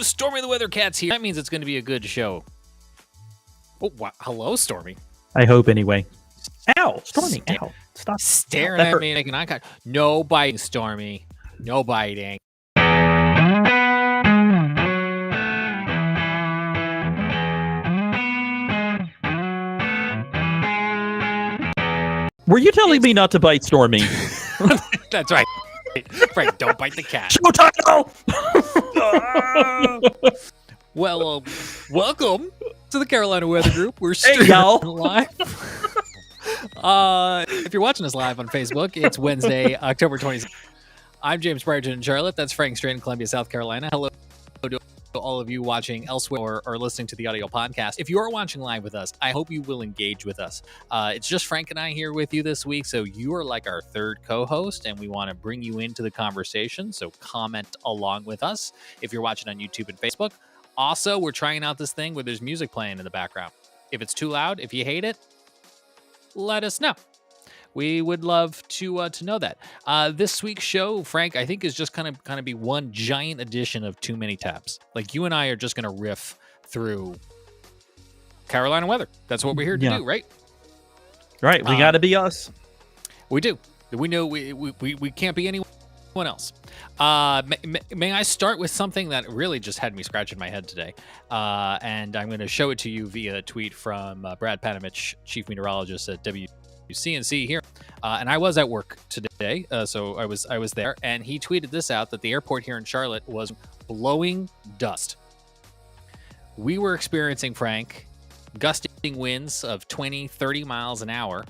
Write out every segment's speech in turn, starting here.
Stormy the Weather Cat's here. That means it's going to be a good show. Oh, wow. Hello, Stormy. I hope anyway. Ow, Stormy, ow. Stop staring at me, making eye contact. No biting, Stormy. No biting. Were you telling me not to bite Stormy? That's right. Frank, don't bite the cat. Show title! Well, welcome to the Carolina Weather Group. We're Hey, y'all. live. If you're watching us live on Facebook, it's Wednesday, October 26th. I'm James Brierton in Charlotte. That's Frank Strait in Columbia, South Carolina. Hello to all of you watching elsewhere or listening to the audio podcast. If you are watching live with us, I hope you will engage with us. It's just Frank and I here with you this week, so you are like our third co-host, and we want to bring you into the conversation, so comment along with us if you're watching on YouTube and Facebook. Also, we're trying out this thing where there's music playing in the background. If it's too loud, if you hate it, let us know. We would love to know that. This week's show, Frank, I think is just kind of be one giant edition of Too Many Tabs. Like you and I are just going to riff through Carolina weather. That's what we're here to do, right? Right, we got to be us. We do. We know we can't be anyone else. May I start with something that really just had me scratching my head today? And I'm going to show it to you via a tweet from Brad Panamich, chief meteorologist at WCNC here. And I was at work today, so I was there, and he tweeted this out, that the airport here in Charlotte was blowing dust. We were experiencing, Frank, gusting winds of 20, 30 miles an hour.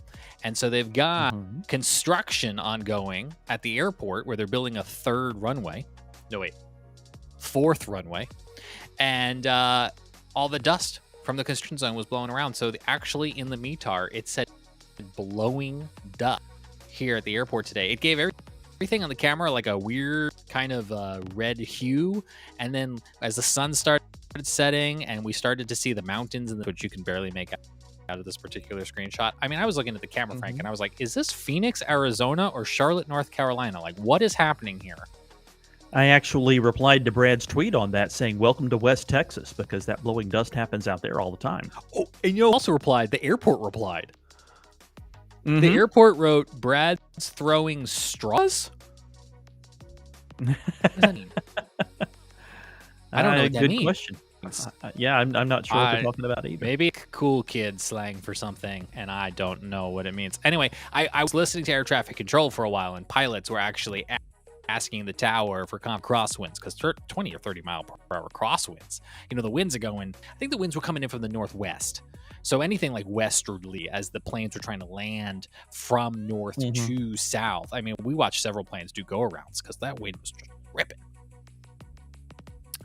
And so they've got construction ongoing at the airport where they're building a fourth runway. And all the dust from the construction zone was blowing around. So actually in the METAR, it said blowing dust here at the airport today. It gave everything on the camera like a weird kind of red hue. And then as the sun started setting and we started to see the mountains, which you can barely make out of this particular screenshot. I mean, I was looking at the camera, Frank, and I was like, is this Phoenix, Arizona, or Charlotte, North Carolina? Like, what is happening here? I actually replied to Brad's tweet on that saying, welcome to West Texas, because that blowing dust happens out there all the time. Oh, and you also replied, the airport replied. The airport wrote, Brad's throwing straws? What does that mean? I don't know what that good means. Question. Yeah, I'm not sure what they're talking about either. Maybe cool kid slang for something, and I don't know what it means. Anyway, I was listening to air traffic control for a while, and pilots were actually asking the tower for crosswinds, because 20 or 30 mile per hour crosswinds. You know, the winds are going, I think the winds were coming in from the northwest. So anything like westerly as the planes were trying to land from north to south. I mean, we watched several planes do go-arounds because that wind was just ripping.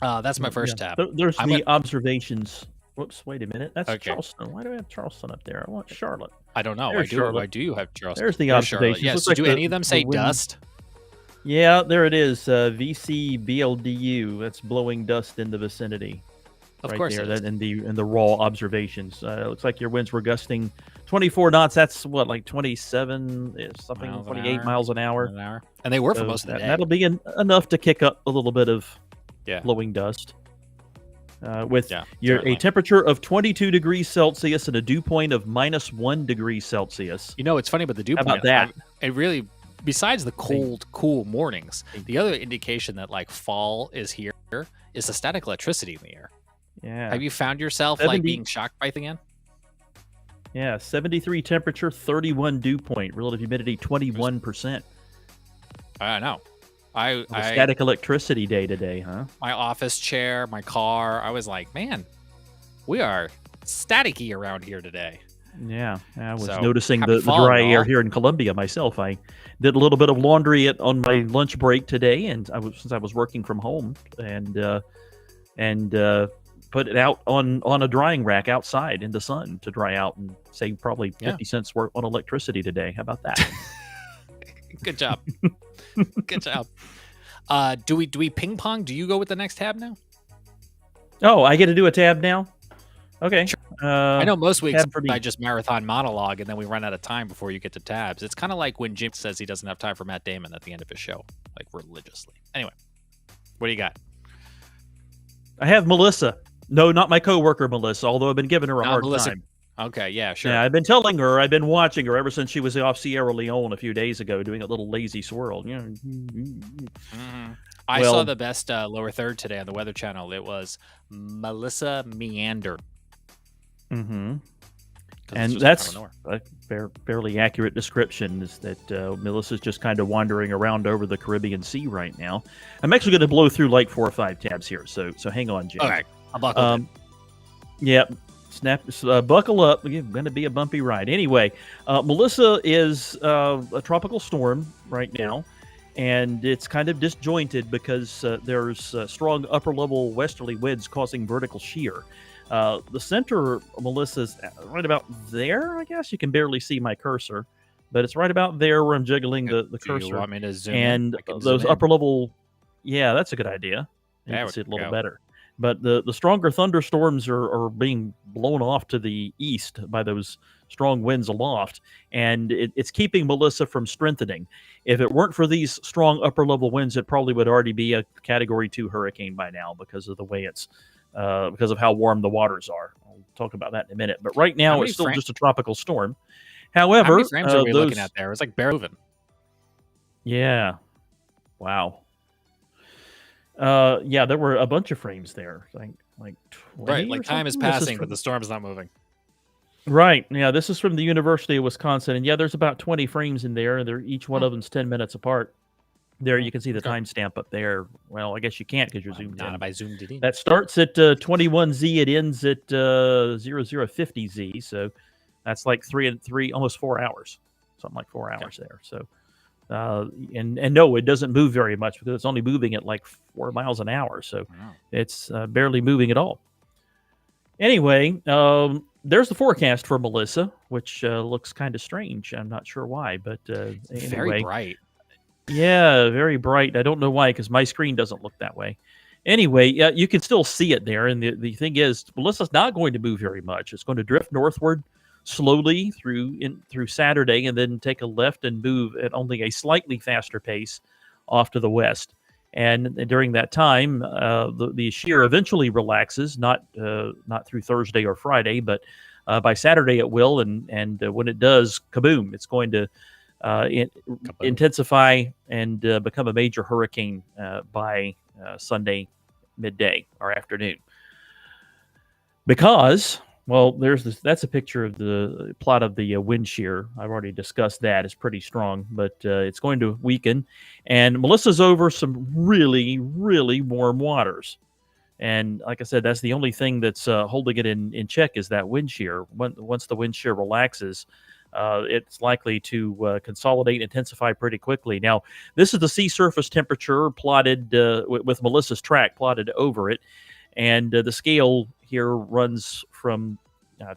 That's my first tab. There's the observations. Whoops, wait a minute. That's okay. Charleston. Why do I have Charleston up there? I want Charlotte. I don't know. Why do you have Charleston? There's the observations. Yes. Do any of them say dust? Yeah, there it is. VCBLDU. That's blowing dust in the vicinity. Of course, there. That in the raw observations. It looks like your winds were gusting 24 knots. That's what, like 27 something, 28 miles an hour. And they were for most of the day. That'll be enough to kick up a little bit of blowing dust. With a temperature of 22 degrees Celsius and a dew point of -1 degree Celsius. You know, it's funny about the dew point. How about that? It really, besides the cold, cool mornings, the other indication that like fall is here is the static electricity in the air. Yeah. Have you found yourself like being shocked by it again? Yeah, 73 temperature, 31 dew point, relative humidity 21%. I know. Static electricity day today, huh? My office chair, my car. I was like, man, we are staticky around here today. Yeah, I was noticing the dry air here in Columbia myself. I did a little bit of laundry on my lunch break today, and since I was working from home, and put it out on a drying rack outside in the sun to dry out and save probably 50 cents worth on electricity today. How about that? Good job. Good job. Do we ping pong? Do you go with the next tab now? Oh, I get to do a tab now? Okay. Sure. I know most weeks I just marathon monologue and then we run out of time before you get to tabs. It's kind of like when Jim says he doesn't have time for Matt Damon at the end of his show, like religiously. Anyway, what do you got? I have Melissa. No, not my coworker Melissa, although I've been giving her a hard Melissa. time. Okay, yeah, sure. Yeah, I've been telling her, I've been watching her ever since she was off Sierra Leone a few days ago doing a little lazy swirl. I saw the best lower third today on the Weather Channel. It was Melissa Meander. Mm-hmm. And that's a fairly accurate description, is that Melissa's just kind of wandering around over the Caribbean Sea right now. I'm actually going to blow through like 4 or 5 tabs here, so hang on, Jim. Okay, I'll buckle in. Yep. Buckle up. It's going to be a bumpy ride. Anyway, Melissa is a tropical storm right now, and it's kind of disjointed because there's strong upper-level westerly winds causing vertical shear. The center of Melissa's right about there, I guess. You can barely see my cursor, but it's right about there where I'm jiggling the cursor. You want me to zoom in? And those upper-level... Yeah, that's a good idea. You can see it a little better. But the stronger thunderstorms are being blown off to the east by those strong winds aloft, and it's keeping Melissa from strengthening. If it weren't for these strong upper-level winds, it probably would already be a Category 2 hurricane by now because of the way it's because of how warm the waters are. I'll talk about that in a minute. But right now, it's still just a tropical storm. However, how many frames are we looking at there? It's like barely moving. Yeah. Wow. Yeah, there were a bunch of frames there. Like 20 right, like time is passing, but the storm's not moving. Right. Yeah, this is from the University of Wisconsin, and yeah, there's about 20 frames in there, and each one of them's 10 minutes apart. There, you can see the timestamp up there. Well, I guess you can't because you're zoomed in. Not if I zoomed it in. That starts at 21Z. It ends at 0050Z. So that's like almost 4 hours, something like 4 hours there. So. And no, it doesn't move very much because it's only moving at like 4 miles an hour. So it's barely moving at all. Anyway, there's the forecast for Melissa, which looks kind of strange. I'm not sure why, but anyway. Very bright. Yeah, very bright. I don't know why, because my screen doesn't look that way. Anyway, you can still see it there. And the thing is, Melissa's not going to move very much. It's going to drift northward slowly through Saturday, and then take a left and move at only a slightly faster pace off to the west. And during that time, the shear eventually relaxes, not through Thursday or Friday, but by Saturday it will. And when it does, kaboom! It's going to intensify and become a major hurricane by Sunday midday or afternoon. Because, well, that's a picture of the plot of the wind shear. I've already discussed that. It's pretty strong, but it's going to weaken. And Melissa's over some really, really warm waters. And like I said, that's the only thing that's holding it in check is that wind shear. Once the wind shear relaxes, it's likely to consolidate and intensify pretty quickly. Now, this is the sea surface temperature plotted with Melissa's track plotted over it. And the scale here runs from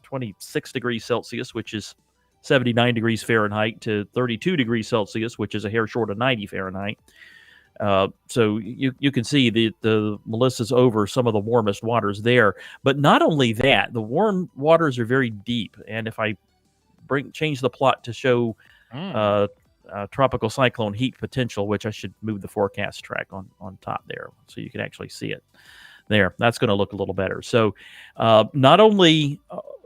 26 degrees Celsius, which is 79 degrees Fahrenheit, to 32 degrees Celsius, which is a hair short of 90 Fahrenheit. So you can see the Melissa's over some of the warmest waters there. But not only that, the warm waters are very deep. And if I change the plot to show tropical cyclone heat potential, which I should move the forecast track on top there so you can actually see it. There, that's going to look a little better. So, not only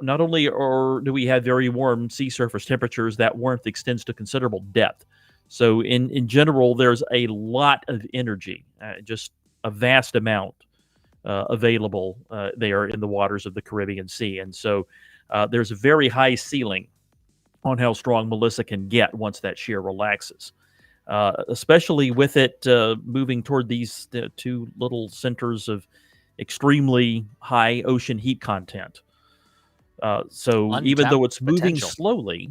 do we have very warm sea surface temperatures, that warmth extends to considerable depth. So, in general, there's a lot of energy, just a vast amount available there in the waters of the Caribbean Sea, and so there's a very high ceiling on how strong Melissa can get once that shear relaxes. Especially with it moving toward these two little centers of extremely high ocean heat content. So untapped even though it's moving slowly,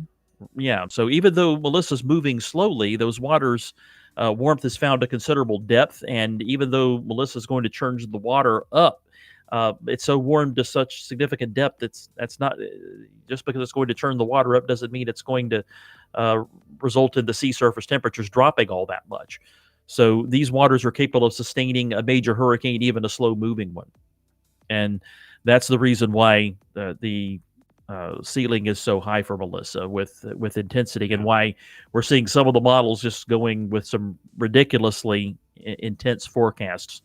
so even though Melissa's moving slowly, those waters, warmth is found at considerable depth, and even though Melissa's going to churn the water up, it's so warm to such significant depth that's not just because it's going to churn the water up doesn't mean it's going to result in the sea surface temperatures dropping all that much. So these waters are capable of sustaining a major hurricane, even a slow-moving one. And that's the reason why the ceiling is so high for Melissa with intensity, and why we're seeing some of the models just going with some ridiculously intense forecasts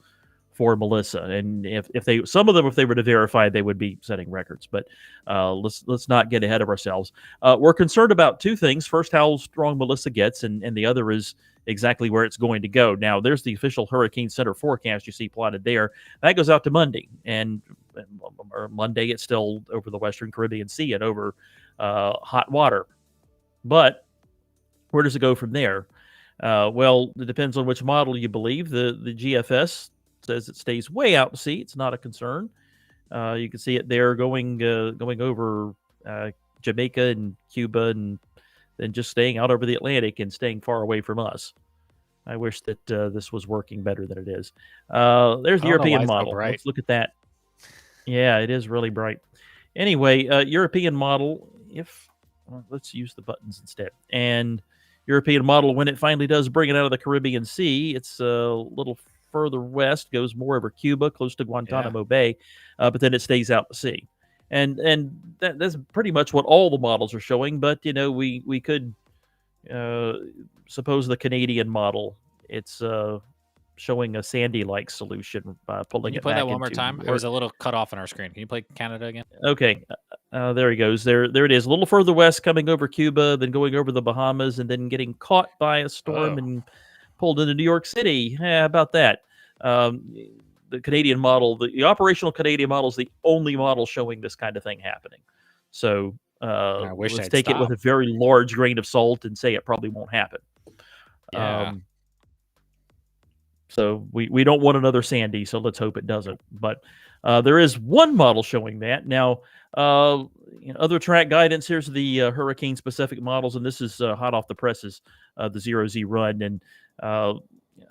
for Melissa. And if some of them, if they were to verify, they would be setting records. But let's not get ahead of ourselves. We're concerned about two things. First, how strong Melissa gets, and the other is exactly where it's going to go. Now, there's the official Hurricane Center forecast you see plotted there. That goes out to Monday, and Monday it's still over the Western Caribbean Sea and over hot water. But where does it go from there? Well, it depends on which model you believe. The GFS says it stays way out to sea. It's not a concern. You can see it there going over Jamaica and Cuba, and then just staying out over the Atlantic and staying far away from us. I wish that this was working better than it is. There's the European model. Let's look at that. Yeah, it is really bright. Anyway, European model. Let's use the buttons instead. And European model, when it finally does bring it out of the Caribbean Sea, it's a little further west, goes more over Cuba, close to Guantanamo Bay, but then it stays out to sea. And that's pretty much what all the models are showing. But we could suppose the Canadian model, it's showing a Sandy-like solution by pulling it back. Can you play that one more time? It was a little cut off on our screen. Can you play Canada again? Okay. There he goes. There it is. A little further west, coming over Cuba, then going over the Bahamas, and then getting caught by a storm and pulled into New York City. How about that? The Canadian model, the operational Canadian model, is the only model showing this kind of thing happening. So let's take it with a very large grain of salt and say it probably won't happen. Yeah. So we don't want another Sandy, so let's hope it doesn't. But there is one model showing that. Now, other track guidance, here's the hurricane-specific models, and this is hot off the presses, the 0Z run. And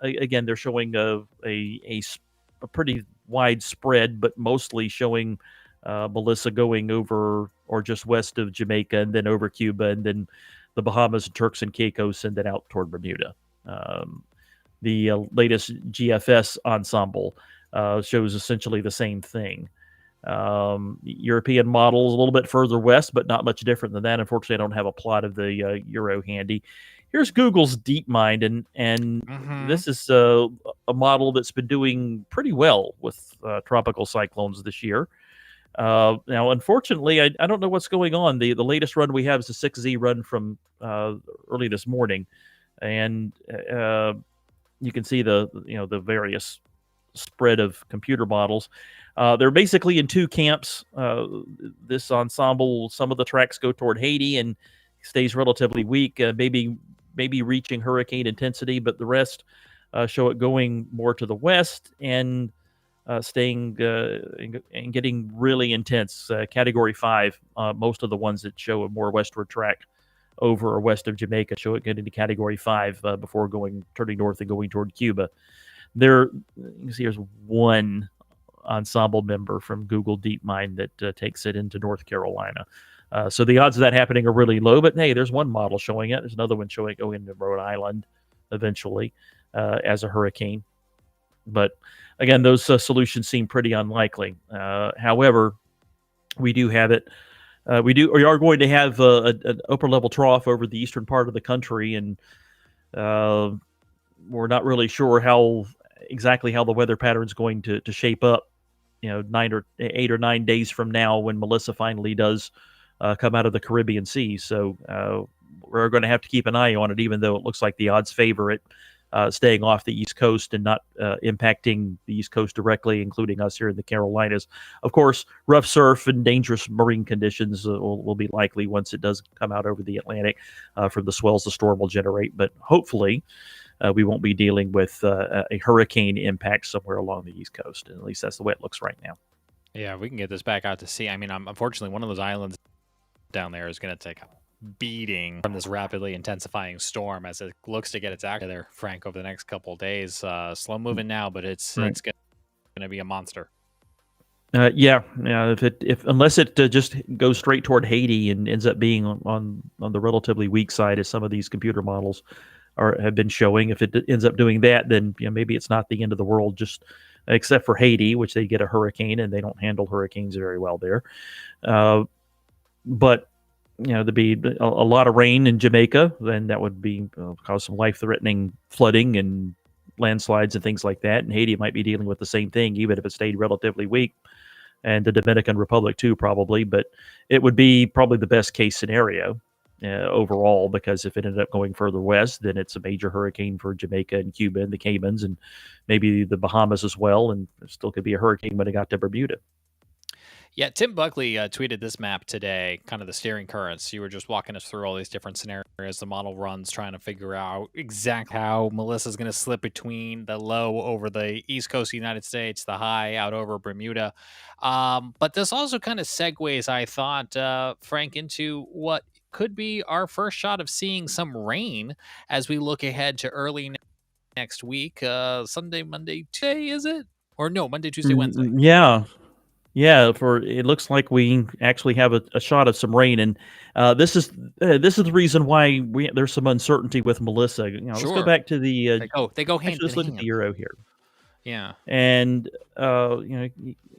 again, they're showing a pretty wide spread, but mostly showing Melissa going over or just west of Jamaica, and then over Cuba, and then the Bahamas and Turks and Caicos, and then out toward Bermuda. The latest GFS ensemble shows essentially the same thing. European models a little bit further west, but not much different than that. Unfortunately, I don't have a plot of the Euro handy. Here's Google's DeepMind, and this is a model that's been doing pretty well with tropical cyclones this year. Now, unfortunately, I don't know what's going on. The latest run we have is a 6Z run from early this morning, and you can see the various spread of computer models. They're basically in two camps. This ensemble, some of the tracks go toward Haiti and stays relatively weak, maybe reaching hurricane intensity, but the rest show it going more to the west and staying and getting really intense. Category 5, most of the ones that show a more westward track over or west of Jamaica show it getting to Category 5 before turning north and going toward Cuba. You can see there's one ensemble member from Google DeepMind that takes it into North Carolina. So the odds of that happening are really low, but hey, there's one model showing it. There's another one showing it going into Rhode Island eventually as a hurricane. But again, those solutions seem pretty unlikely. However, we do have it. We are going to have an upper level trough over the eastern part of the country, and we're not really sure exactly how the weather pattern is going to shape up. 8 or 9 days from now, when Melissa finally does come out of the Caribbean Sea. So we're going to have to keep an eye on it, even though it looks like the odds favor it staying off the East Coast and not impacting the East Coast directly, including us here in the Carolinas. Of course, rough surf and dangerous marine conditions will be likely once it does come out over the Atlantic from the swells the storm will generate. But hopefully we won't be dealing with a hurricane impact somewhere along the East Coast. And at least that's the way it looks right now. Yeah, we can get this back out to sea. I mean, unfortunately, one of those islands down there is going to take a beating from this rapidly intensifying storm as it looks to get its act there, Frank, over the next couple of days. Slow moving now, but it's going to be a monster. Yeah. Unless it just goes straight toward Haiti and ends up being on the relatively weak side, as some of these computer models have been showing. If it ends up doing that, then maybe it's not the end of the world, just except for Haiti, which they get a hurricane and they don't handle hurricanes very well there. But there'd be a lot of rain in Jamaica, then that would be cause some life-threatening flooding and landslides and things like that. And Haiti might be dealing with the same thing, even if it stayed relatively weak. And the Dominican Republic too, probably. But it would be probably the best case scenario overall, because if it ended up going further west, then it's a major hurricane for Jamaica and Cuba and the Caymans and maybe the Bahamas as well. And there still could be a hurricane when it got to Bermuda. Yeah, Tim Buckley tweeted this map today, kind of the steering currents. You were just walking us through all these different scenarios the model runs, trying to figure out exactly how Melissa's going to slip between the low over the east coast of the United States, the high out over Bermuda. But this also kind of segues, I thought, Frank, into what could be our first shot of seeing some rain as we look ahead to early next week. Sunday, Monday, Tuesday, is it? Or no, Monday, Tuesday, Wednesday. Yeah. Yeah, it looks like we actually have a shot of some rain, and this is the reason why there's some uncertainty with Melissa. Let's go back to the they go hand in hand. Let's look at the Euro here. Yeah, and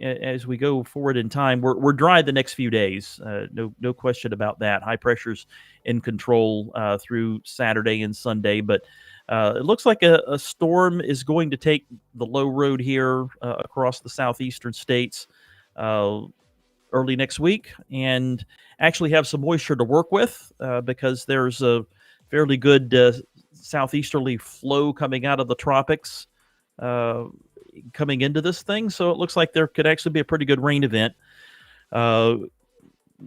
as we go forward in time, we're dry the next few days. No question about that. High pressure's in control through Saturday and Sunday, but it looks like a storm is going to take the low road here across the southeastern states early next week, and actually have some moisture to work with because there's a fairly good southeasterly flow coming out of the tropics coming into this thing. So it looks like there could actually be a pretty good rain event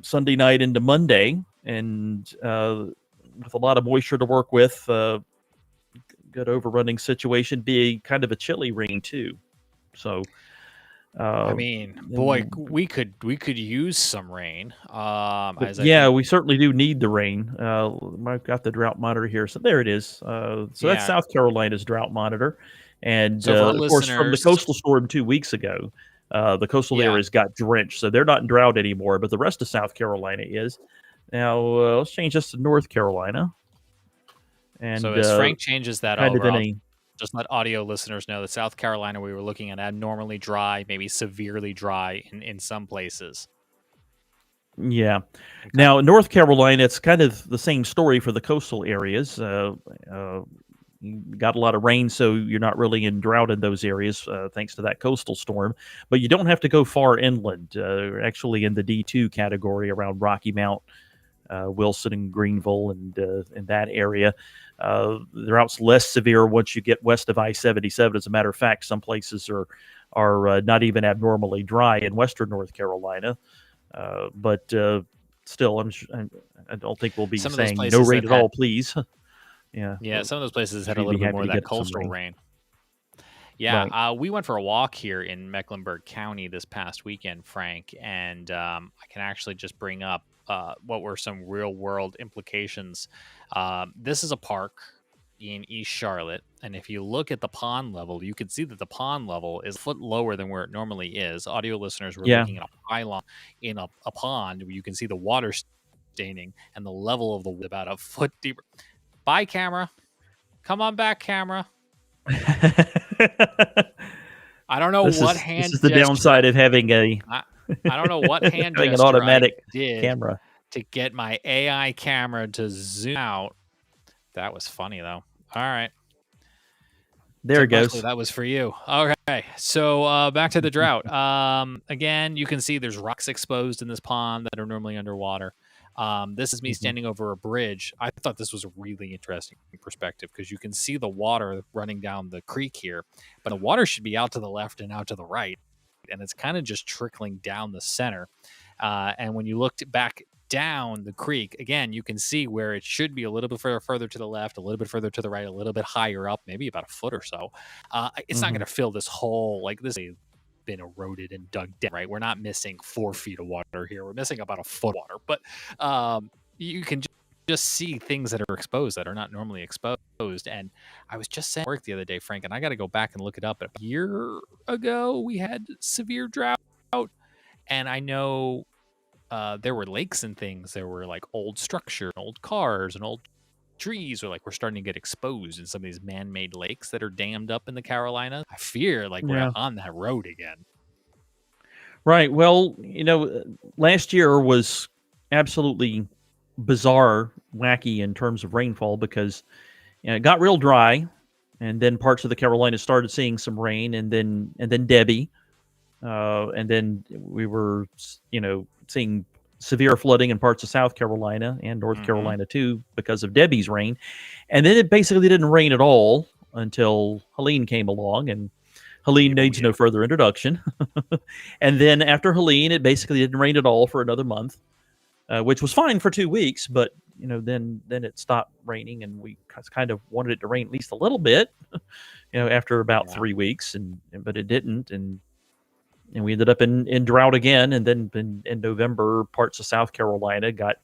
Sunday night into Monday, and with a lot of moisture to work with, good overrunning situation, be kind of a chilly rain too. So I mean, boy, we could use some rain. We certainly do need the rain. I've got the drought monitor here, so there it is. So that's South Carolina's drought monitor, and of course, from the coastal storm 2 weeks ago, the coastal areas got drenched, so they're not in drought anymore. But the rest of South Carolina is. Now let's change this to North Carolina. And so as Frank changes that over, just let audio listeners know that South Carolina, we were looking at abnormally dry, maybe severely dry in some places. Yeah. Okay. Now, North Carolina, it's kind of the same story for the coastal areas. You got a lot of rain, so you're not really in drought in those areas, thanks to that coastal storm. But you don't have to go far inland. Actually, in the D2 category around Rocky Mount, Wilson and Greenville, and in that area. The drought's less severe once you get west of I-77. As a matter of fact, some places are not even abnormally dry in western North Carolina. But still, I don't think we'll be saying no rain at all, please. Yeah, some of those places had a little bit more of that coastal rain. Yeah, right. We went for a walk here in Mecklenburg County this past weekend, Frank, and I can actually just bring up what were some real-world implications. This is a park in East Charlotte, and if you look at the pond level, you can see that the pond level is a foot lower than where it normally is. Audio listeners were looking at a pylon in a pond where you can see the water staining, and the level of the about a foot deeper. Bye, camera. Come on back, camera. I don't know what hand. This is the downside of having a. I don't know what hand having an automatic camera to get my AI camera to zoom out. That was funny though. All right, there it goes. That was for you. Okay, so back to the drought. Again, you can see there's rocks exposed in this pond that are normally underwater. This is me standing over a bridge. I thought this was a really interesting perspective because you can see the water running down the creek here, but the water should be out to the left and out to the right, and it's kind of just trickling down the center. And when you looked back down the creek, again, you can see where it should be a little bit further to the left, a little bit further to the right, a little bit higher up, maybe about a foot or so. It's not going to fill this hole like this. Been eroded and dug down, right? We're not missing 4 feet of water here. We're missing about a foot of water, but you can just see things that are exposed that are not normally exposed. And I was just saying work the other day, Frank, and I got to go back and look it up. A year ago, we had severe drought, and I know there were lakes and things. There were like old structure, old cars, and old trees are like we're starting to get exposed in some of these man-made lakes that are dammed up in the Carolinas. I fear like we're on that road again. Right. Well, last year was absolutely bizarre, wacky in terms of rainfall because it got real dry, and then parts of the Carolinas started seeing some rain, and then Debbie, and then we were seeing severe flooding in parts of South Carolina and North Carolina too because of Debbie's rain, and then it basically didn't rain at all until Helene came along, and Helene needs no further introduction. And then after Helene, it basically didn't rain at all for another month, which was fine for 2 weeks, but then it stopped raining, and we kind of wanted it to rain at least a little bit, after about 3 weeks, but it didn't, and we ended up in drought again, and then in November, parts of South Carolina got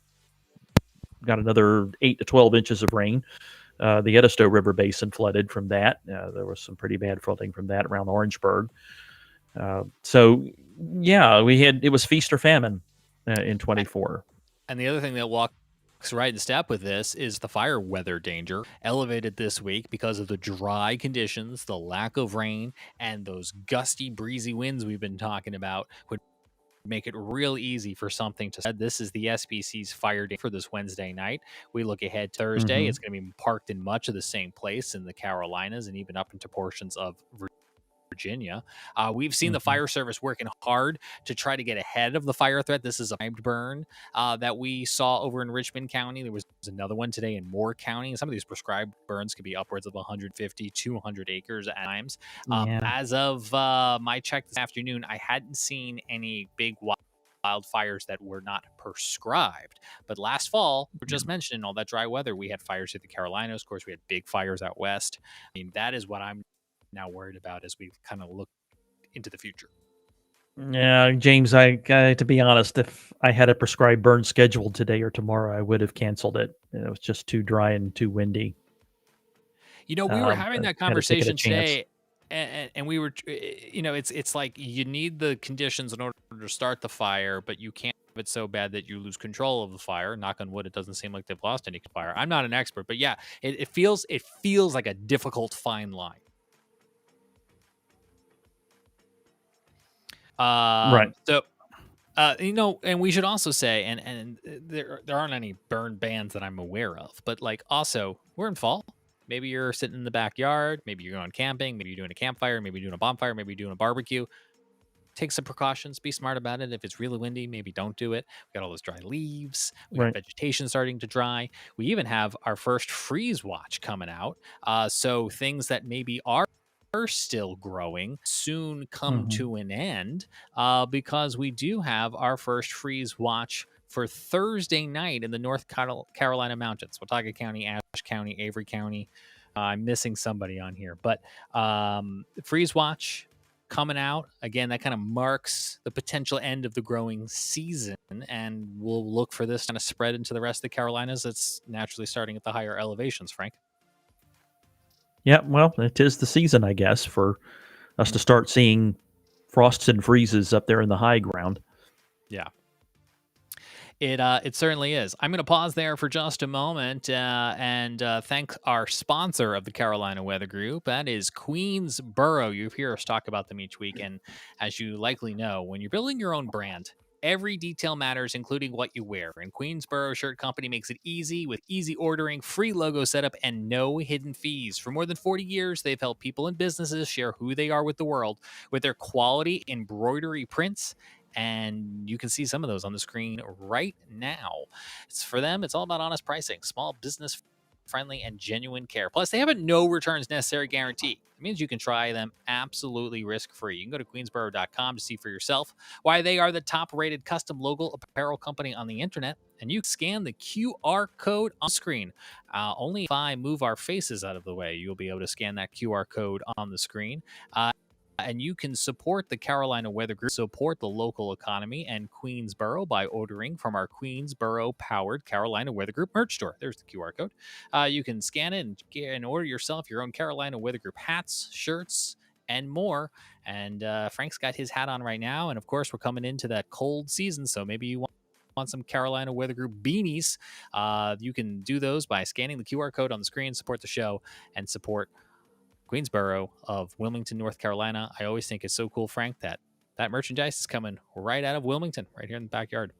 another 8 to 12 inches of rain. The Edisto River Basin flooded from that. There was some pretty bad flooding from that around Orangeburg. So yeah, it was feast or famine in 24. And the other thing that walks right in step with this is the fire weather danger elevated this week because of the dry conditions, the lack of rain, and those gusty, breezy winds we've been talking about would make it real easy for something to spread. This is the SBC's fire day for this Wednesday night. We look ahead to Thursday. It's going to be parked in much of the same place in the Carolinas and even up into portions of Virginia. We've seen the fire service working hard to try to get ahead of the fire threat. This is a timed burn that we saw over in Richmond County. There was another one today in Moore County. Some of these prescribed burns could be upwards of 150, 200 acres at times. As of my check this afternoon, I hadn't seen any big wildfires that were not prescribed. But last fall, we just mentioned all that dry weather. We had fires in the Carolinas. Of course, we had big fires out west. I mean, that is what I'm now worried about as we kind of look into the future. Yeah, James, I to be honest, if I had a prescribed burn scheduled today or tomorrow, I would have canceled it. It was just too dry and too windy. We were having that conversation today, and we were, it's like you need the conditions in order to start the fire, but you can't have it so bad that you lose control of the fire. Knock on wood, it doesn't seem like they've lost any fire. I'm not an expert, but yeah, it feels like a difficult fine line. Right. So, and we should also say, and there aren't any burn bans that I'm aware of, but like also we're in fall. Maybe you're sitting in the backyard. Maybe you're going camping. Maybe you're doing a campfire. Maybe you're doing a bonfire. Maybe you're doing a barbecue. Take some precautions. Be smart about it. If it's really windy, maybe don't do it. We got all those dry leaves. We got vegetation starting to dry. We even have our first freeze watch coming out. So things that maybe are still growing soon come to an end because we do have our first freeze watch for Thursday night in the North Carolina mountains. Watauga County, Ashe County, Avery County. I'm missing somebody on here, but freeze watch coming out again. That kind of marks the potential end of the growing season, and we'll look for this kind of spread into the rest of the Carolinas. It's naturally starting at the higher elevations, Frank. Yeah, well, it is the season, I guess, for us to start seeing frosts and freezes up there in the high ground. Yeah. It certainly is. I'm going to pause there for just a moment and thank our sponsor of the Carolina Weather Group. That is Queensboro. You hear us talk about them each week. And as you likely know, when you're building your own brand, every detail matters, including what you wear. And Queensboro Shirt Company makes it easy with easy ordering, free logo setup, and no hidden fees. For more than 40 years, they've helped people and businesses share who they are with the world with their quality embroidery prints. And you can see some of those on the screen right now. It's for them. It's all about honest pricing, small business friendly, and genuine care. Plus, they have a no returns necessary guarantee. It means you can try them absolutely risk-free. You can go to queensboro.com to see for yourself why they are the top-rated custom logo apparel company on the internet. And you scan the QR code on screen. Only if I move our faces out of the way, you'll be able to scan that QR code on the screen. And you can support the Carolina Weather Group, support the local economy and Queensboro by ordering from our Queensboro-powered Carolina Weather Group merch store. There's the QR code. You can scan it and order yourself your own Carolina Weather Group hats, shirts, and more. And Frank's got his hat on right now. And, of course, we're coming into that cold season, so maybe you want some Carolina Weather Group beanies. You can do those by scanning the QR code on the screen, support the show, and support Queensboro of Wilmington, North Carolina. I always think it's so cool, Frank, that merchandise is coming right out of Wilmington, right here in the backyard.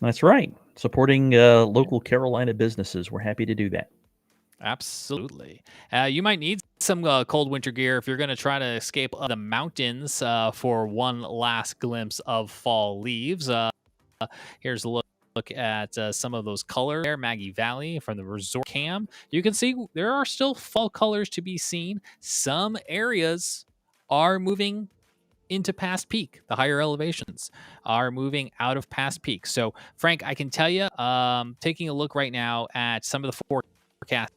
That's right. Supporting local Carolina businesses. We're happy to do that. Absolutely. You might need some cold winter gear if you're going to try to escape the mountains for one last glimpse of fall leaves. Here's a look at some of those colors there. Maggie Valley from the resort cam. You can see there are still fall colors to be seen. Some areas are moving into past peak. The higher elevations are moving out of past peak. So, Frank, I can tell you, taking a look right now at some of the forecast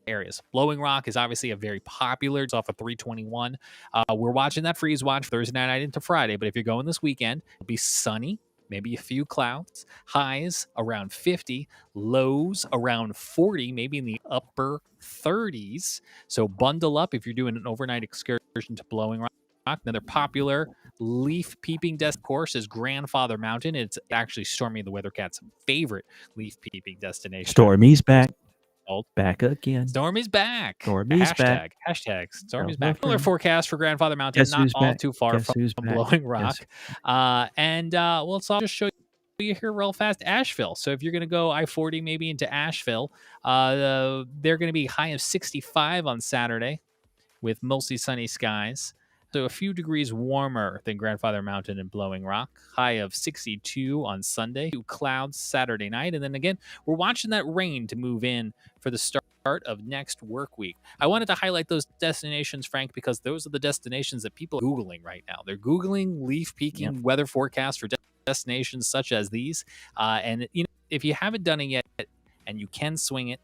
areas. Blowing Rock is obviously a very popular. It's off of 321. We're watching that freeze watch Thursday night into Friday. But if you're going this weekend, it'll be sunny, maybe a few clouds, highs around 50, lows around 40, maybe in the upper 30s. So bundle up if you're doing an overnight excursion to Blowing Rock. Another popular leaf peeping course is Grandfather Mountain. It's actually Stormy the Weather Cat's favorite leaf peeping destination. Stormy's back. Back again. Stormy's back. Stormy's back. Hashtag Stormy's back. Similar forecast for Grandfather Mountain, not all too far from Blowing Rock. Yes. So I'll just show you here real fast. Asheville. So if you're going to go I-40 maybe into Asheville, they're going to be high of 65 on Saturday with mostly sunny skies. So a few degrees warmer than Grandfather Mountain and Blowing Rock. High of 62 on Sunday. 2 clouds Saturday night. And then again, we're watching that rain to move in for the start of next work week. I wanted to highlight those destinations, Frank, because those are the destinations that people are Googling right now. They're Googling leaf peaking weather forecasts for destinations such as these. And you know, if you haven't done it yet and you can swing it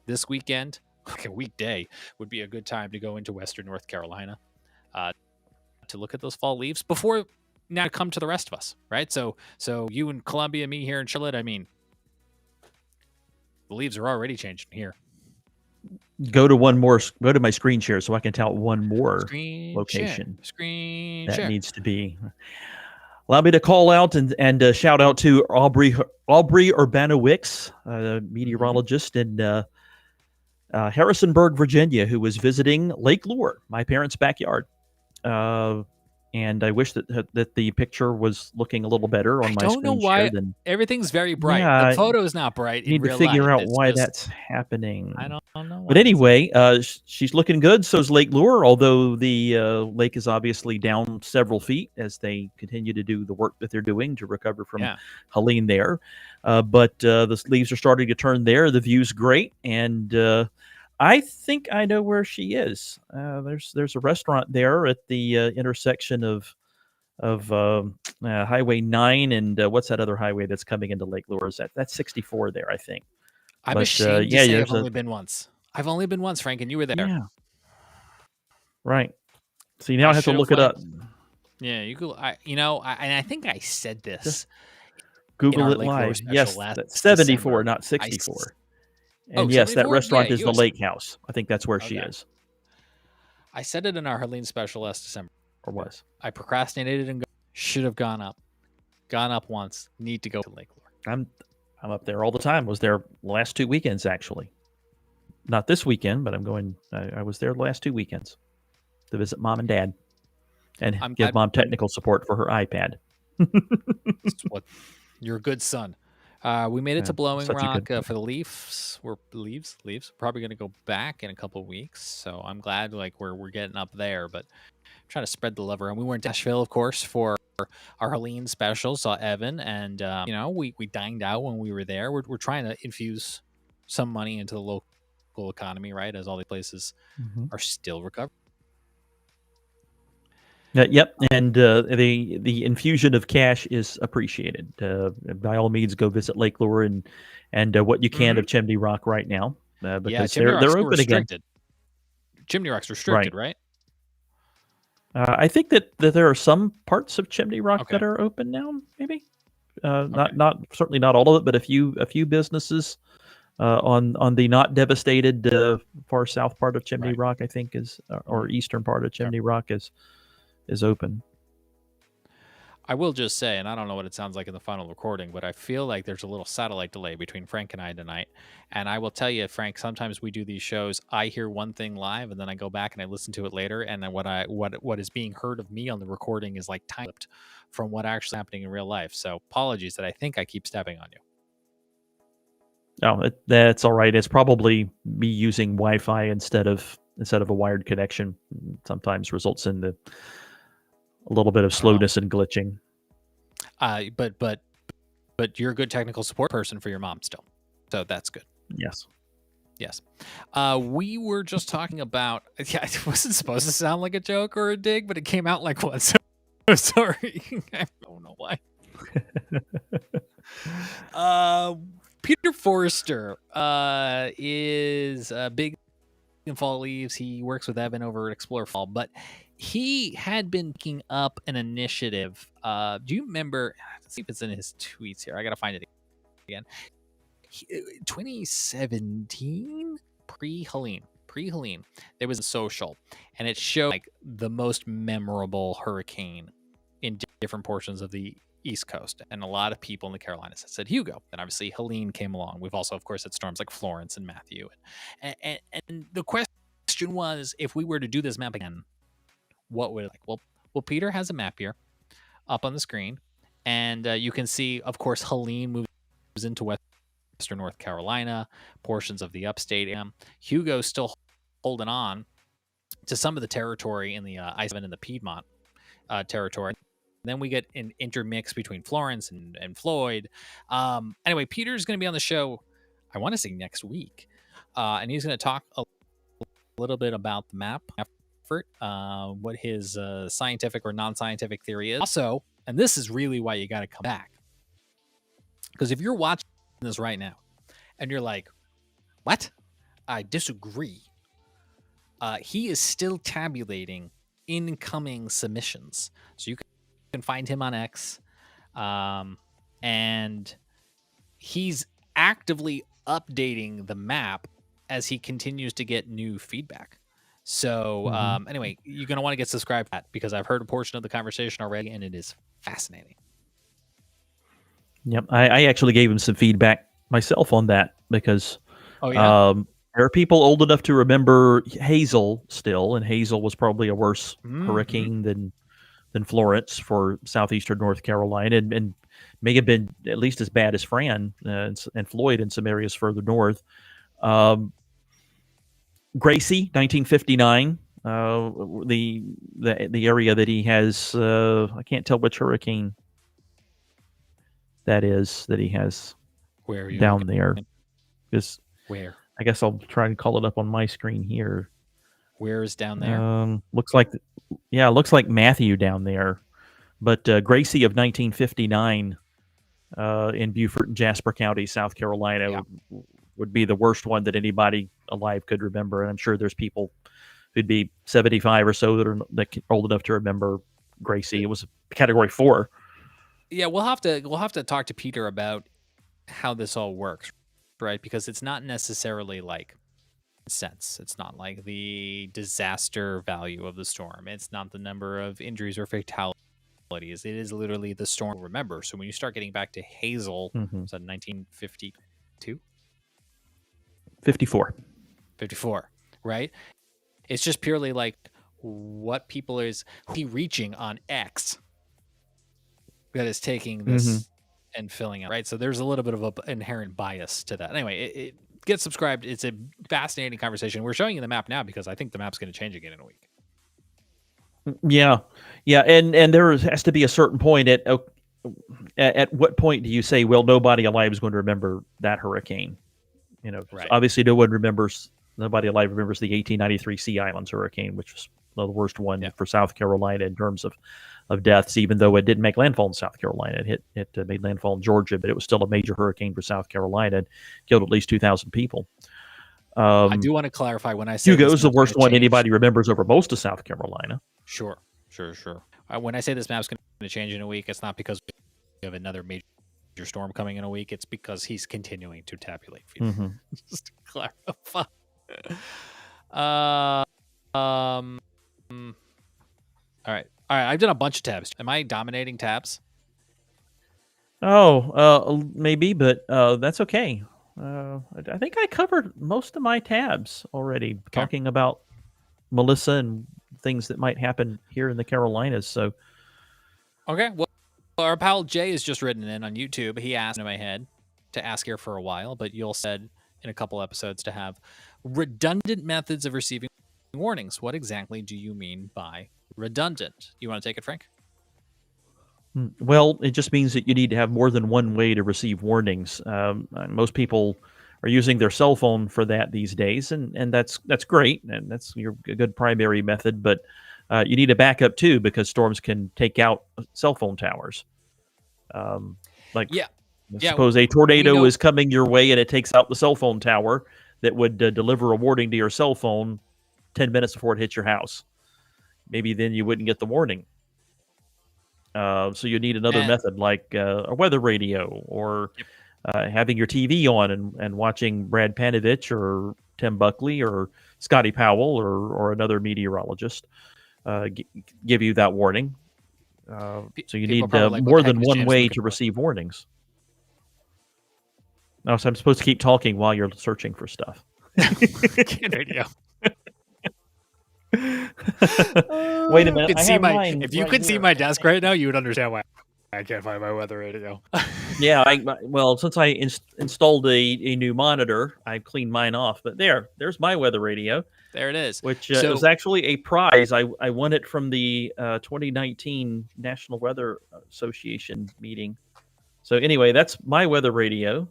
this weekend, like a weekday would be a good time to go into Western North Carolina. To look at those fall leaves before now come to the rest of us, right? So you in Columbia, me here in Charlotte, I mean, the leaves are already changing here. Go to my screen share so I can tell one more location that needs to be. Allow me to call out and shout out to Aubrey Urbanowicz, meteorologist in Harrisonburg, Virginia, who was visiting Lake Lure, my parents' backyard. And I wish that the picture was looking a little better on my screen. I don't know why everything's very bright. Yeah, the photo's not bright. You need to figure out why that's happening. I don't know. But anyway, she's looking good. So's Lake Lure, although the lake is obviously down several feet as they continue to do the work that they're doing to recover from Helene there. But the leaves are starting to turn there. The view's great, and I think I know where she is. There's a restaurant there at the intersection of Highway 9 and what's that other highway that's coming into Lake Lure? That's 64 there, I think. I'm ashamed to say I've only been once. I've only been once, Frank, and you were there. Yeah. Right. So you now have to look it up. Yeah, you could. And I think I said this. Google it live. Yes, that's 74, December. Not 64. And yes, that restaurant is the Lake House. I think that's where she is. I said it in our Helene special last December. Or was. I procrastinated and should have gone up. Gone up once. Need to go to Lake Lure. I'm up there all the time. Was there last 2 weekends, actually. Not this weekend, but I'm going. I was there the last 2 weekends to visit mom and dad and give mom technical support for her iPad. You're a good son. We made it to Blowing Rock for the Leafs. We're leaves. Probably going to go back in a couple of weeks. So I'm glad we're getting up there, but I'm trying to spread the love around. We were in Nashville, of course, for our Helene special. Saw Evan, and we dined out when we were there. We're trying to infuse some money into the local economy, right? As all the places are still recovering. Yep, and the infusion of cash is appreciated. By all means, go visit Lake Lure and what you can of Chimney Rock right now because they're open restricted. Again. Chimney Rock's restricted, right? I think that there are some parts of Chimney Rock that are open now. Maybe not certainly not all of it, but a few businesses on the not devastated far south part of Chimney Rock, I think or eastern part of Chimney Rock is open. I will just say, and I don't know what it sounds like in the final recording, but I feel like there's a little satellite delay between Frank and I tonight. And I will tell you, Frank, sometimes we do these shows, I hear one thing live and then I go back and I listen to it later, and then what is being heard of me on the recording is like time-flipped from what actually happening in real life. So apologies that I think I keep stepping on you. No, that's all right. It's probably me using Wi-Fi instead of instead of a wired connection. Sometimes results in a little bit of slowness and glitching. But you're a good technical support person for your mom still, so that's good. Yes. We were just talking about. Yeah, it wasn't supposed to sound like a joke or a dig, but it came out like one. So sorry, I don't know why. Peter Forrester is big in fall leaves. He works with Evan over at Explore Fall, but he had been picking up an initiative. Do you remember? Let's see if it's in his tweets here. I gotta find it again. 2017, pre-Helene, there was a social, and it showed like the most memorable hurricane in different portions of the East Coast, and a lot of people in the Carolinas said Hugo, and obviously Helene came along. We've also, of course, had storms like Florence and Matthew, and the question was, if we were to do this map again, what would it like? Well, Peter has a map here up on the screen, and you can see, of course, Helene moves into Western North Carolina, portions of the upstate. Hugo's still holding on to some of the territory in the I-7 and the Piedmont territory. Then we get an intermix between Florence and Floyd. Anyway, Peter's going to be on the show, I want to say next week, and he's going to talk a little bit about the map effort, what his scientific or non-scientific theory is. Also, and this is really why you got to come back, because if you're watching this right now and you're like, what? I disagree. He is still tabulating incoming submissions. So you can find him on X. And he's actively updating the map as he continues to get new feedback. So anyway, you're going to want to get subscribed to that, because I've heard a portion of the conversation already, and it is fascinating. Yep. I actually gave him some feedback myself on that, because there are people old enough to remember Hazel still, and Hazel was probably a worse hurricane than Florence for southeastern North Carolina, and may have been at least as bad as Fran and Floyd in some areas further north. Gracie, 1959, the area that he has, I can't tell which hurricane that is that he has down there. Where? I guess I'll try and call it up on my screen here. Where is down there? Looks like Matthew down there. But Gracie of 1959 in Beaufort and Jasper County, South Carolina, would be the worst one that anybody alive could remember. And I'm sure there's people who'd be 75 or so that are old enough to remember Gracie. It was Category 4. Yeah, we'll have to talk to Peter about how this all works, right? Because it's not necessarily like sense. It's not like the disaster value of the storm. It's not the number of injuries or fatalities. It is literally the storm. Remember, so when you start getting back to Hazel, was that 1952? 54, right? It's just purely like what people is he reaching on X that is taking this and filling out, right? So there's a little bit of an inherent bias to that. Anyway, it get subscribed. It's a fascinating conversation. We're showing you the map now because I think the map's going to change again in a week. Yeah, and there has to be a certain point at what point do you say, well, nobody alive is going to remember that hurricane? You know, right. Obviously nobody alive remembers the 1893 Sea Islands hurricane, which was the worst one for South Carolina in terms of deaths, even though it didn't make landfall in South Carolina. It made landfall in Georgia, but it was still a major hurricane for South Carolina and killed at least 2,000 people. I do want to clarify when I say Hugo's the worst one anybody remembers over most of South Carolina. Sure. When I say this map's going to change in a week, it's not because we have another major storm coming in a week. It's because he's continuing to tabulate. Just to clarify. All right. I've done a bunch of tabs. Am I dominating tabs? Maybe, but that's okay. I think I covered most of my tabs already, talking about Melissa and things that might happen here in the Carolinas. So, okay. Well, our pal Jay has just written in on YouTube. He asked in my head to ask here for a while, but you'll said in a couple episodes to have redundant methods of receiving warnings. What exactly do you mean by redundant? You want to take it, Frank? Well, it just means that you need to have more than one way to receive warnings. Most people are using their cell phone for that these days, and that's great, and that's your good primary method. But you need a backup too, because storms can take out cell phone towers. Suppose a tornado is coming your way and it takes out the cell phone tower that would deliver a warning to your cell phone 10 minutes before it hits your house. Maybe then you wouldn't get the warning. So you need another method like a weather radio or having your TV on and watching Brad Panovich or Tim Buckley or Scotty Powell or another meteorologist give you that warning. So you need more than one way to receive warnings. No, so I'm supposed to keep talking while you're searching for stuff. Good radio. Wait a minute. If you could see my desk right now, you would understand why I can't find my weather radio. Yeah, since I installed a new monitor, I cleaned mine off. But there's my weather radio. There it is. Which was actually a prize. I won it from the 2019 National Weather Association meeting. So anyway, that's my weather radio.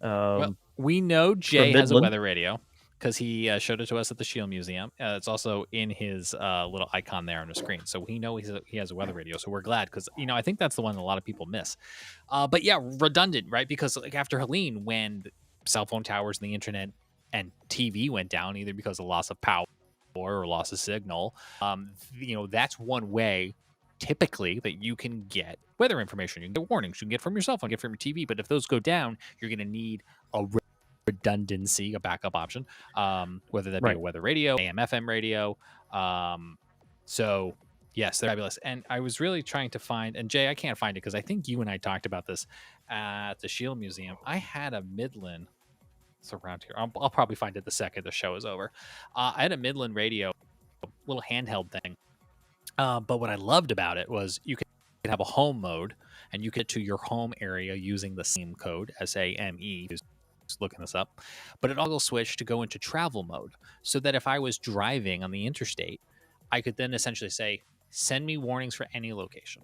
Well, we know Jay has a weather radio because he showed it to us at the Shield Museum. It's also in his little icon there on the screen. So we know he has a weather radio. So we're glad because, I think that's the one that a lot of people miss. But yeah, redundant, right? Because after Helene, when the cell phone towers and the internet and TV went down, either because of loss of power or loss of signal, that's one way typically that you can get weather information. You can get warnings. You can get from your cell phone, get from your TV. But if those go down, you're going to need a redundancy, a backup option, whether that be a weather radio, AM, FM radio. So yes, they're fabulous. And I was really trying to find, and Jay, I can't find it because I think you and I talked about this at the Shield Museum. I had a Midland. It's around here. I'll probably find it the second the show is over. I had a Midland radio, little handheld thing. But what I loved about it was you could have a home mode and you get to your home area using the same code, SAME, who's looking this up. But it also switched to go into travel mode so that if I was driving on the interstate, I could then essentially say, send me warnings for any location.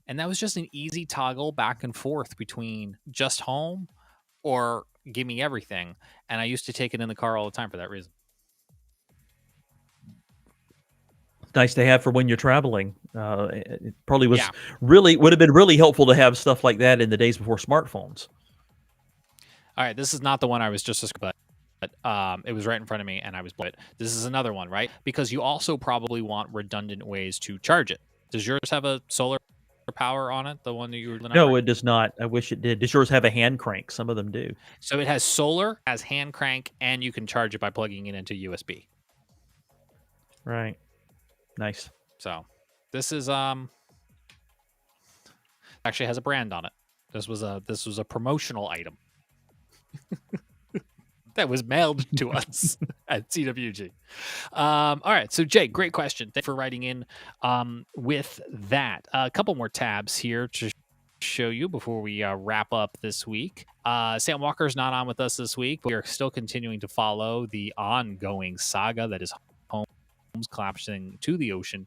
And that was just an easy toggle back and forth between just home or give me everything. And I used to take it in the car all the time for that reason. Nice to have for when you're traveling. It probably would have been really helpful to have stuff like that in the days before smartphones. All right, this is not the one I was just but it was right in front of me and I was but this is another one, right? Because you also probably want redundant ways to charge it. Does yours have a solar power on it, the one that you were No, it does not. I wish it did. Does yours have a hand crank? Some of them do. So it has solar, has hand crank, and you can charge it by plugging it into USB. Right. Nice. So this is actually has a brand on it. This was a promotional item that was mailed to us at CWG. All right, so Jay, great question. Thanks for writing in with that. A couple more tabs here to show you before we wrap up this week. Sam Walker's not on with us this week, but we are still continuing to follow the ongoing saga that is homes collapsing to the ocean.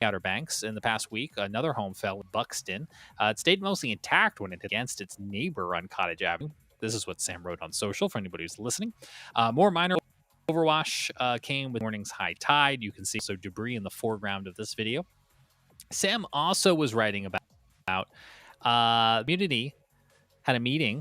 Outer Banks. In the past week, another home fell in Buxton. It stayed mostly intact when it hit against its neighbor on Cottage Avenue. This is what Sam wrote on social for anybody who's listening. More minor overwash came with morning's high tide. You can see debris in the foreground of this video. Sam also was writing about community had a meeting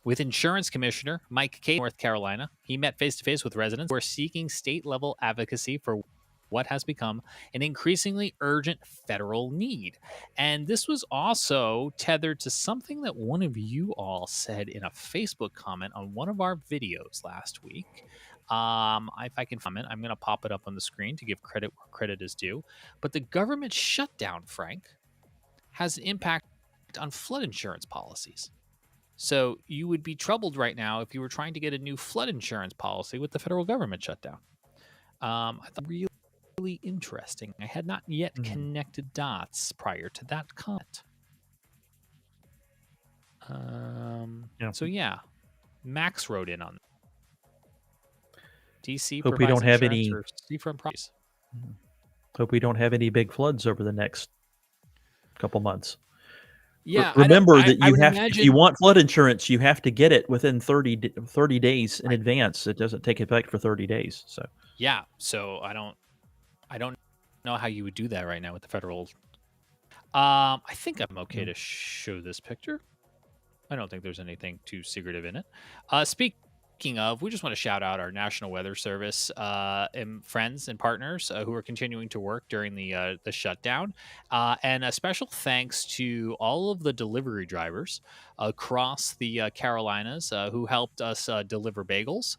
with Insurance Commissioner Mike Cade, North Carolina. He met face-to-face with residents who are seeking state-level advocacy for what has become an increasingly urgent federal need. And this was also tethered to something that one of you all said in a Facebook comment on one of our videos last week. If I can comment, I'm going to pop it up on the screen to give credit where credit is due. But the government shutdown, Frank, has an impact on flood insurance policies. So you would be troubled right now if you were trying to get a new flood insurance policy with the federal government shutdown. I thought really interesting. I had not yet connected dots prior to that comment. So yeah, Max wrote in on. DC Hope we provides don't have insurance any. for seafront properties. Hope we don't have any big floods over the next couple months. Yeah, remember that I you would have, imagine, if you want flood insurance, you have to get it within 30 days in advance. It doesn't take effect for 30 days. So yeah, so I don't know how you would do that right now with the federal. I think I'm okay to show this picture. I don't think there's anything too secretive in it. Speaking of, we just want to shout out our National Weather Service and friends and partners who are continuing to work during the shutdown, and a special thanks to all of the delivery drivers across the Carolinas who helped us deliver bagels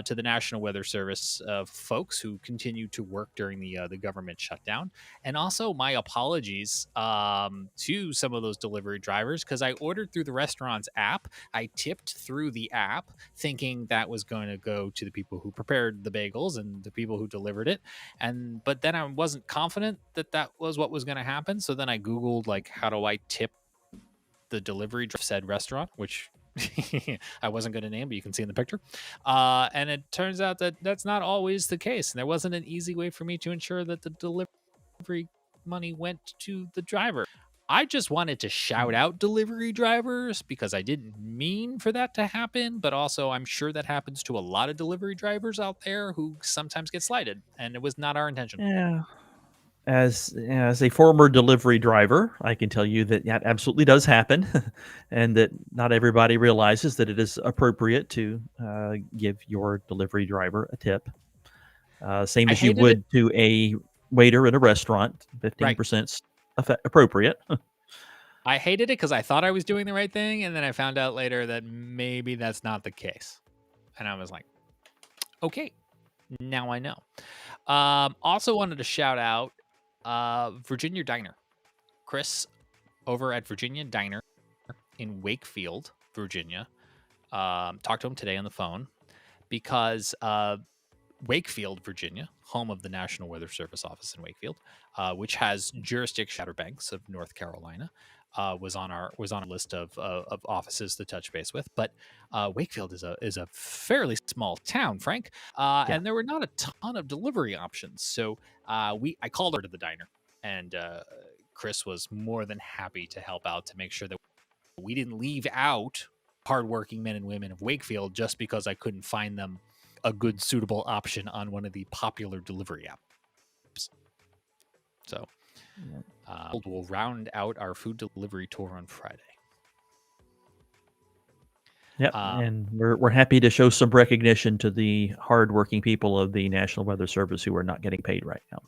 to the National Weather Service folks who continue to work during the government shutdown. And also, my apologies to some of those delivery drivers because I ordered through the restaurant's app. I tipped through the app thinking that was going to go to the people who prepared the bagels and the people who delivered it. But then I wasn't confident that that was what was going to happen. So then I Googled, like, how do I tip the delivery said restaurant, which I wasn't going to name, but you can see in the picture. And it turns out that that's not always the case. And there wasn't an easy way for me to ensure that the delivery money went to the driver. I just wanted to shout out delivery drivers because I didn't mean for that to happen, but also I'm sure that happens to a lot of delivery drivers out there who sometimes get slighted, and it was not our intention. yeah, as a former delivery driver, I can tell you that that absolutely does happen, and that not everybody realizes that it is appropriate to give your delivery driver a tip, same as you would to a waiter at a restaurant. 15% appropriate. I hated it because I thought I was doing the right thing, and then I found out later that maybe that's not the case, and I was like, okay, now I know. Also wanted to shout out Virginia Diner. Chris over at Virginia Diner in Wakefield, Virginia. Talked to him today on the phone because Wakefield, Virginia, home of the National Weather Service office in Wakefield, which has jurisdiction Outer Banks of North Carolina, was on our list of offices to touch base with. But Wakefield is a fairly small town, Frank, and there were not a ton of delivery options. So I called her to the diner, and Chris was more than happy to help out to make sure that we didn't leave out hardworking men and women of Wakefield just because I couldn't find them a good suitable option on one of the popular delivery apps. So we'll round out our food delivery tour on Friday. Yep, and we're happy to show some recognition to the hardworking people of the National Weather Service who are not getting paid right now.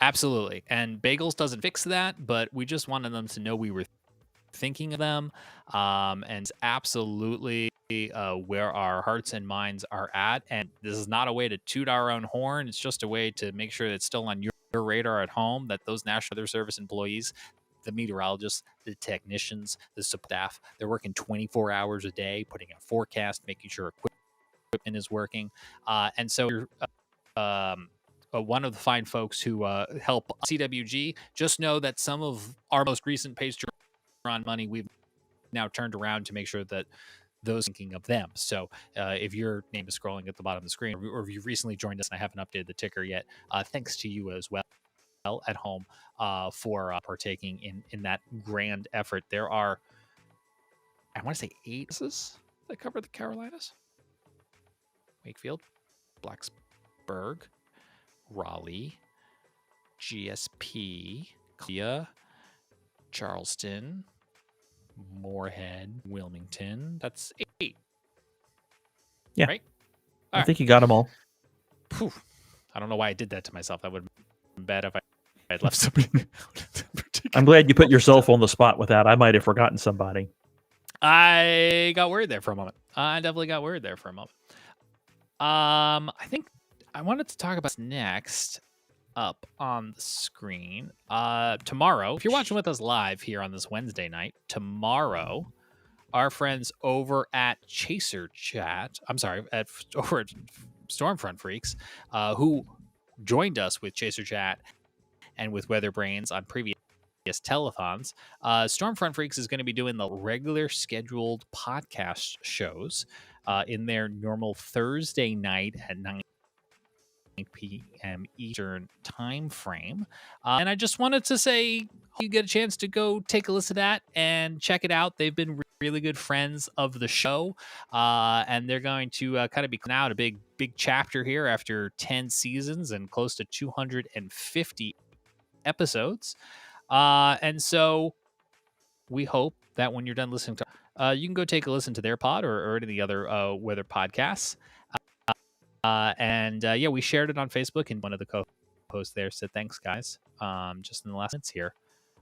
Absolutely, and Bagels doesn't fix that, but we just wanted them to know we were thinking of them, and absolutely where our hearts and minds are at. And this is not a way to toot our own horn. It's just a way to make sure that it's still on your radar at home, that those National Weather Service employees, the meteorologists, the technicians, the staff, they're working 24 hours a day, putting out forecast, making sure equipment is working. And so one of the fine folks who help CWG, just know that some of our most recent Patreon money we've now turned around to make sure that those thinking of them. So if your name is scrolling at the bottom of the screen, or if you've recently joined us and I haven't updated the ticker yet, thanks to you as well at home for partaking in that grand effort. There are, I want to say, 8 places that cover the Carolinas: Wakefield, Blacksburg, Raleigh, GSP, Clea, Charleston, Moorhead, Wilmington. That's 8. Yeah. Right? I think you got them all. Phew. I don't know why I did that to myself. That would have been bad if I had left somebody. I'm glad you put yourself on the spot with that. I might have forgotten somebody. I got worried there for a moment. I definitely got worried there for a moment. I think I wanted to talk about next up on the screen. Tomorrow, if you're watching with us live here on this Wednesday night, tomorrow, our friends over at over at Stormfront Freaks, who joined us with Chaser Chat and with Weather Brains on previous telethons. Stormfront Freaks is going to be doing the regular scheduled podcast shows in their normal Thursday night at 9 p.m. Eastern time frame. And I just wanted to say, you get a chance to go take a listen to that and check it out. They've been really good friends of the show, and they're going to kind of be coming out a big chapter here after 10 seasons and close to 250 episodes. And so we hope that when you're done listening to, you can go take a listen to their pod or any of the other weather podcasts. And we shared it on Facebook, and one of the co-hosts there said, "Thanks, guys." Just in the last minutes here.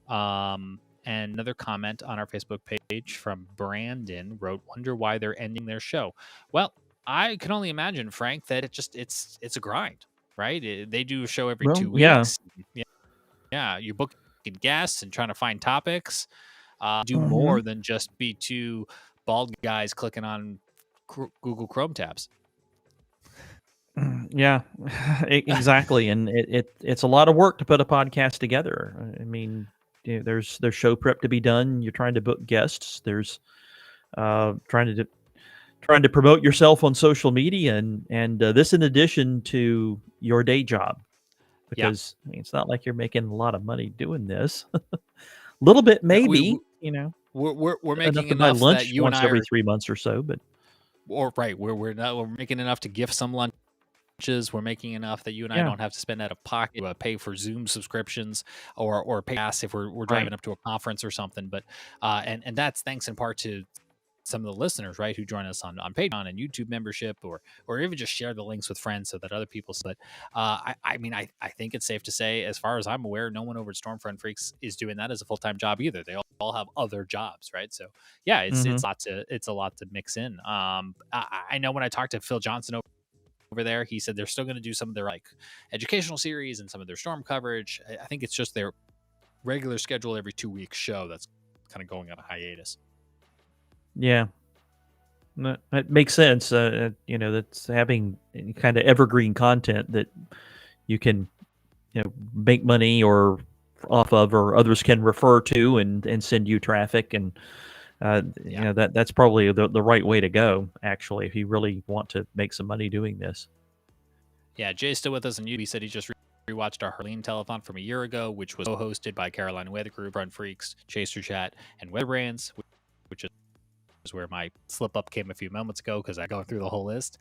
And another comment on our Facebook page from Brandon wrote, "Wonder why they're ending their show." Well, I can only imagine, Frank, that it's a grind, right? They do a show every 2 weeks. Yeah, you're booking guests and trying to find topics. Do more than just be two bald guys clicking on Google Chrome tabs. Yeah, exactly, and it's a lot of work to put a podcast together. I mean, there's show prep to be done. You're trying to book guests. There's trying to promote yourself on social media, and this in addition to your day job, because I mean, it's not like you're making a lot of money doing this. A little bit, maybe. We're making enough to enough buy lunch that you once and I every 3 months or so, but we're making enough to gift some lunches. We're making enough that you and I don't have to spend out of pocket, pay for Zoom subscriptions or pay gas if we're driving up to a conference or something. But and that's thanks in part to some of the listeners, right, who join us on Patreon and YouTube membership, or even just share the links with friends so that other people. But I think it's safe to say, as far as I'm aware, no one over at Stormfront Freaks is doing that as a full-time job either. They all have other jobs, right? So yeah, it's a lot to mix in. I know when I talked to Phil Johnson over there, he said they're still going to do some of their like educational series and some of their storm coverage. I think it's just their regular schedule every 2 weeks show that's kind of going on a hiatus. Yeah, that makes sense. That's having kind of evergreen content that you can, make money or off of, or others can refer to and send you traffic, and that's probably the right way to go, actually, if you really want to make some money doing this. Yeah, Jay's still with us, and he said he just rewatched our Helene telethon from a year ago, which was co-hosted by Carolina Weather Group, Run Freaks, Chaser Chat, and Weather Brands, which is where my slip up came a few moments ago because I go through the whole list.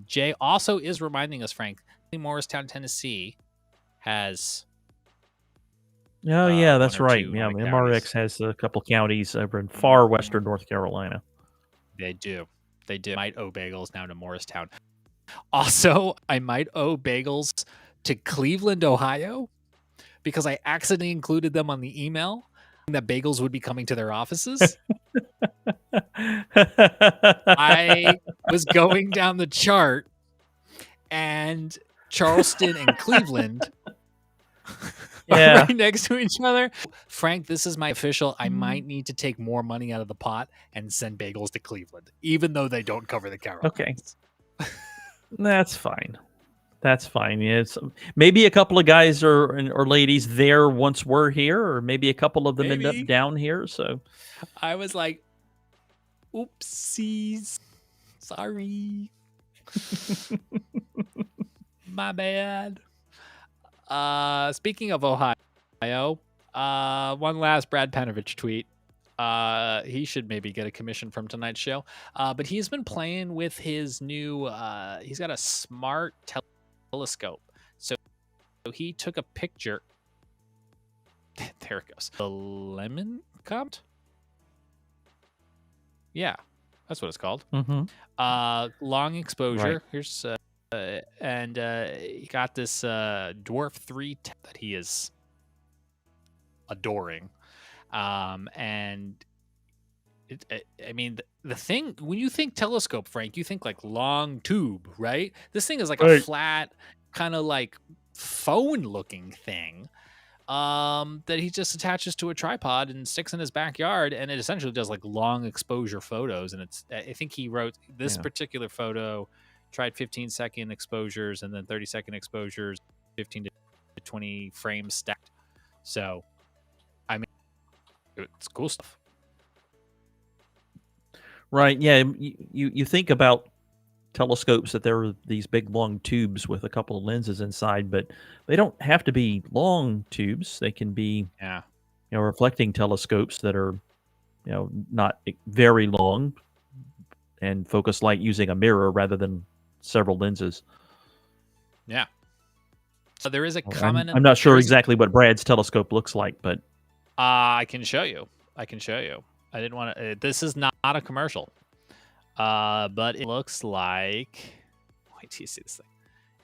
Jay also is reminding us, Frank, Morristown, Tennessee has. Oh, yeah, that's right. Yeah, MRX has a couple counties over in far western North Carolina. They do. Might owe bagels now to Morristown. Also, I might owe bagels to Cleveland, Ohio, because I accidentally included them on the email that bagels would be coming to their offices. I was going down the chart, and Charleston and Cleveland right next to each other. Frank, this is my official. I might need to take more money out of the pot and send bagels to Cleveland, even though they don't cover the Carolinas. Okay. That's fine. Yeah, it's maybe a couple of guys or ladies there once were here, or maybe a couple of them end up down here. So I was like, oopsies. Sorry. My bad. Speaking of Ohio, one last Brad Panovich tweet. He should maybe get a commission from tonight's show. But he's been playing with his new, he's got a smart telescope. So he took a picture. There it goes. The lemon comet? Yeah, that's what it's called. Long exposure. Right. Here's, and he got this Dwarf 3 that he is adoring. And the thing, when you think telescope, Frank, you think like long tube, right? This thing is like a flat, kind of like phone looking thing that he just attaches to a tripod and sticks in his backyard, and it essentially does like long exposure photos. And I think he wrote this particular photo, tried 15-second exposures and then 30-second exposures, 15 to 20 frames stacked. So it's cool stuff. Right. Yeah. You think about telescopes that they're these big long tubes with a couple of lenses inside, but they don't have to be long tubes. They can be reflecting telescopes that are not very long and focus light using a mirror rather than several lenses. Yeah. So there is a common. I'm not sure exactly what Brad's telescope looks like, but I can show you. I didn't want to. This is not a commercial, but it looks like. Wait till you see this thing.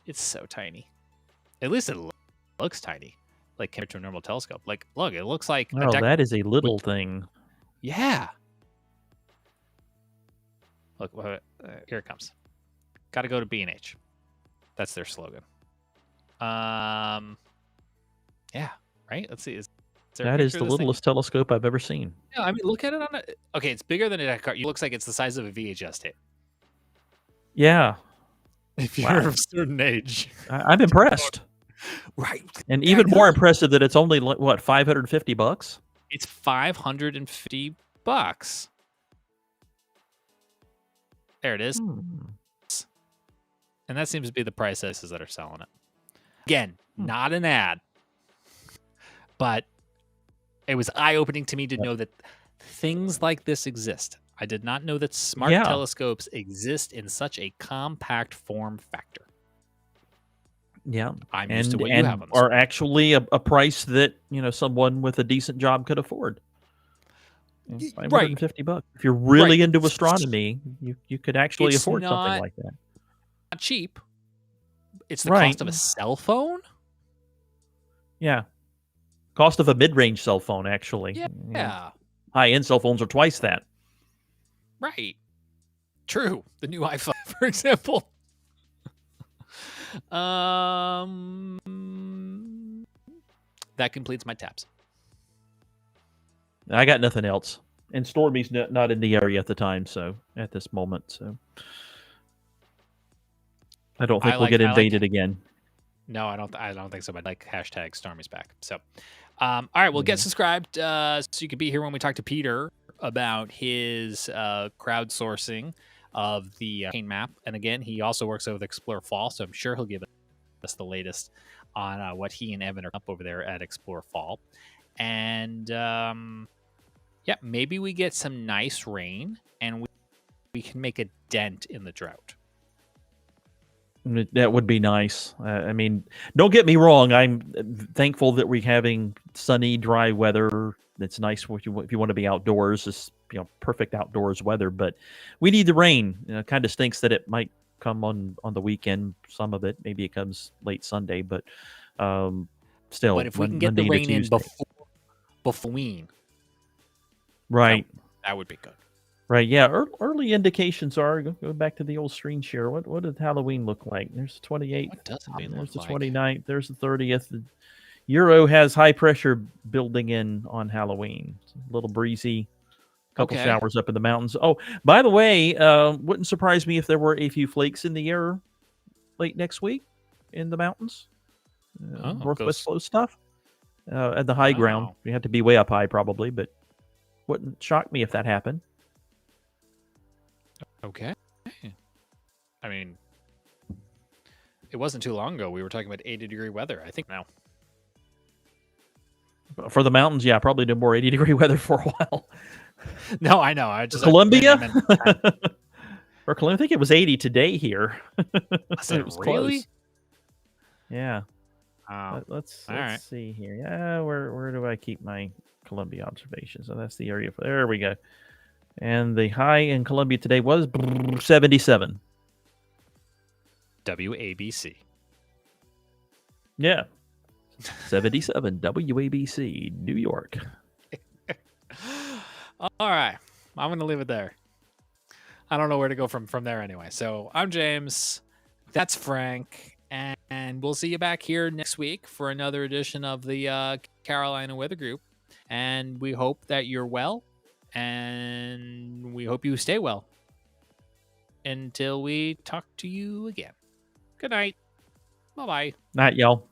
It's so tiny. At least it looks tiny, like compared to a normal telescope. Like, look, it looks like. Oh, that is a little thing. Yeah. Look, here it comes. Got to go to B&H. That's their slogan. Yeah, right. Let's see. That is the littlest telescope I've ever seen. Yeah, I mean, look at it on it. Okay, it's bigger than a deck card. It looks like it's the size of a VHS tape. Yeah. If you're of a certain age, I'm impressed. Right. And even more impressive that it's only what, $550? It's $550. There it is. And that seems to be the prices that are selling it. Again, not an ad, but it was eye-opening to me to know that things like this exist. I did not know that smart telescopes exist in such a compact form factor. Yeah, I'm used to what you have on are actually a price that someone with a decent job could afford. $550. If you're really into astronomy, you could actually afford something like that. Not cheap. It's the cost of a cell phone. Yeah, cost of a mid-range cell phone, actually. Yeah. High-end cell phones are twice that. Right. True. The new iPhone, for example. That completes my tabs. I got nothing else. And Stormy's not in the area at the time, so at this moment, so I don't think we'll get invaded again. No, I don't think so. But like hashtag Stormy's back. So, all right, well, get subscribed so you can be here when we talk to Peter about his crowdsourcing of the paint map. And again, he also works over the Explore Fall, so I'm sure he'll give us the latest on what he and Evan are up over there at Explore Fall. And maybe we get some nice rain and we can make a dent in the drought. That would be nice. I mean, don't get me wrong. I'm thankful that we're having sunny, dry weather. It's nice if you want to be outdoors. It's perfect outdoors weather. But we need the rain. It kind of stinks that it might come on the weekend. Some of it, maybe it comes late Sunday. But still, but if we can get the rain in before Halloween, right, that would be good. Right, yeah. Early indications are go back to the old screen share. What did Halloween look like? There's the 28th. What does it There's the look 29th. There's the 30th. The Euro has high pressure building in on Halloween. It's a little breezy. Couple showers up in the mountains. Oh, by the way, wouldn't surprise me if there were a few flakes in the air late next week in the mountains. Northwest flow stuff. At the high ground. You have to be way up high probably, but wouldn't shock me if that happened. Okay. I mean, it wasn't too long ago. We were talking about 80-degree weather. I think now. For the mountains, yeah, probably no more 80-degree weather for a while. No, I know. I just Columbia? For Columbia, I think it was 80 today here. It was really? Close. Yeah. Let's see here. Yeah, where do I keep my Columbia observations? So that's the area. There we go. And the high in Columbia today was 77. WABC. Yeah. 77 WABC, New York. All right. I'm going to leave it there. I don't know where to go from there anyway. So I'm James. That's Frank. And we'll see you back here next week for another edition of the Carolina Weather Group. And we hope that you're well. And we hope you stay well until we talk to you again. Good night. Bye-bye. Night, y'all.